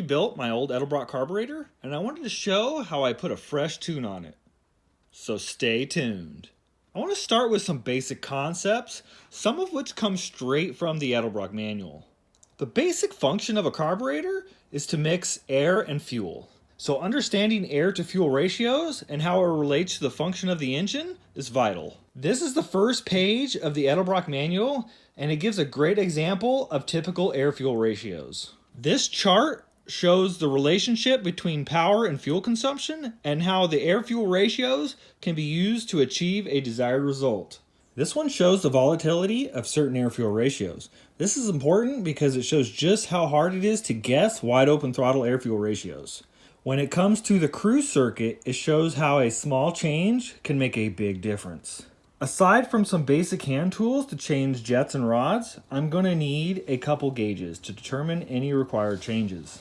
rebuilt my old Edelbrock carburetor, and I wanted to show how I put a fresh tune on it. So stay tuned. I want to start with some basic concepts, some of which come straight from the Edelbrock manual. The basic function of a carburetor is to mix air and fuel. So understanding air to fuel ratios and how it relates to the function of the engine is vital. This is the first page of the Edelbrock manual, and it gives a great example of typical air-fuel ratios. This chart shows the relationship between power and fuel consumption and how the air-fuel ratios can be used to achieve a desired result. This one shows the volatility of certain air-fuel ratios. This is important because it shows just how hard it is to guess wide-open throttle air-fuel ratios. When it comes to the cruise circuit, it shows how a small change can make a big difference. Aside from some basic hand tools to change jets and rods, I'm going to need a couple gauges to determine any required changes.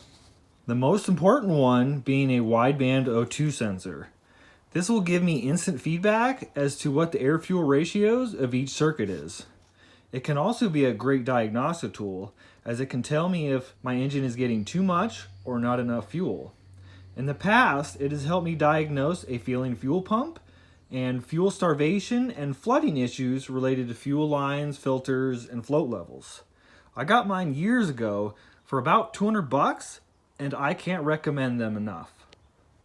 The most important one being a wideband O2 sensor. This will give me instant feedback as to what the air-fuel ratios of each circuit is. It can also be a great diagnostic tool, as it can tell me if my engine is getting too much or not enough fuel. In the past, it has helped me diagnose a failing fuel pump and fuel starvation and flooding issues related to fuel lines, filters, and float levels. I got mine years ago for about $200, and I can't recommend them enough.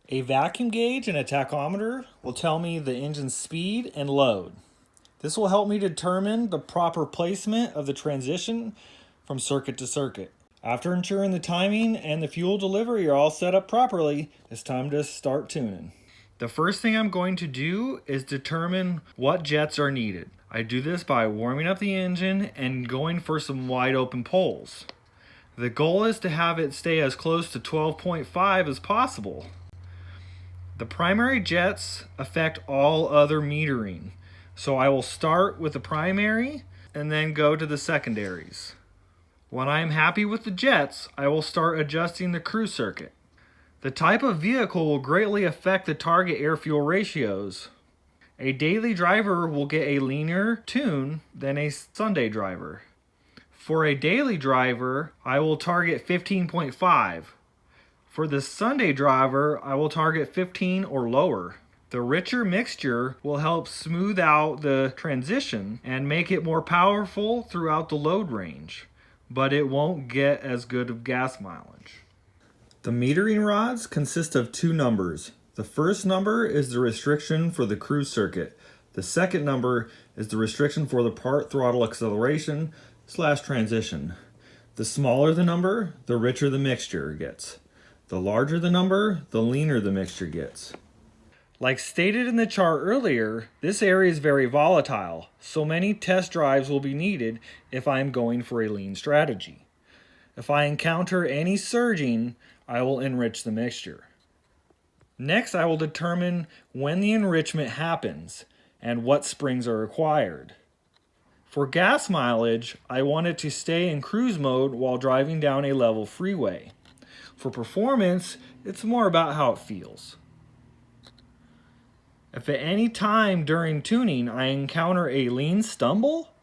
A vacuum gauge and a tachometer will tell me the engine's speed and load. This will help me determine the proper placement of the transition from circuit to circuit. After ensuring the timing and the fuel delivery are all set up properly, it's time to start tuning. The first thing I'm going to do is determine what jets are needed. I do this by warming up the engine and going for some wide open poles. The goal is to have it stay as close to 12.5 as possible. The primary jets affect all other metering, so I will start with the primary and then go to the secondaries. When I am happy with the jets, I will start adjusting the cruise circuit. The type of vehicle will greatly affect the target air-fuel ratios. A daily driver will get a leaner tune than a Sunday driver. For a daily driver, I will target 15.5. For the Sunday driver, I will target 15 or lower. The richer mixture will help smooth out the transition and make it more powerful throughout the load range, but it won't get as good of gas mileage. The metering rods consist of two numbers. The first number is the restriction for the cruise circuit. The second number is the restriction for the part throttle acceleration / transition. The smaller the number, the richer the mixture gets. The larger the number, the leaner the mixture gets. Like stated in the chart earlier, this area is very volatile, so many test drives will be needed if I am going for a lean strategy. If I encounter any surging, I will enrich the mixture. Next, I will determine when the enrichment happens and what springs are required. For gas mileage, I want it to stay in cruise mode while driving down a level freeway. For performance, it's more about how it feels. If at any time during tuning I encounter a lean stumble,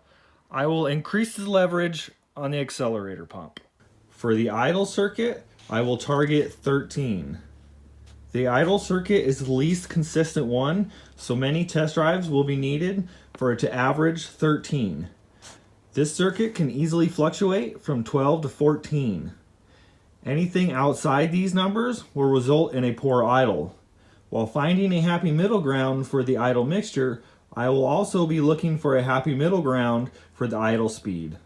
I will increase the leverage on the accelerator pump. For the idle circuit, I will target 13. The idle circuit is the least consistent one, so many test drives will be needed for it to average 13. This circuit can easily fluctuate from 12 to 14. Anything outside these numbers will result in a poor idle. While finding a happy middle ground for the idle mixture, I will also be looking for a happy middle ground for the idle speed.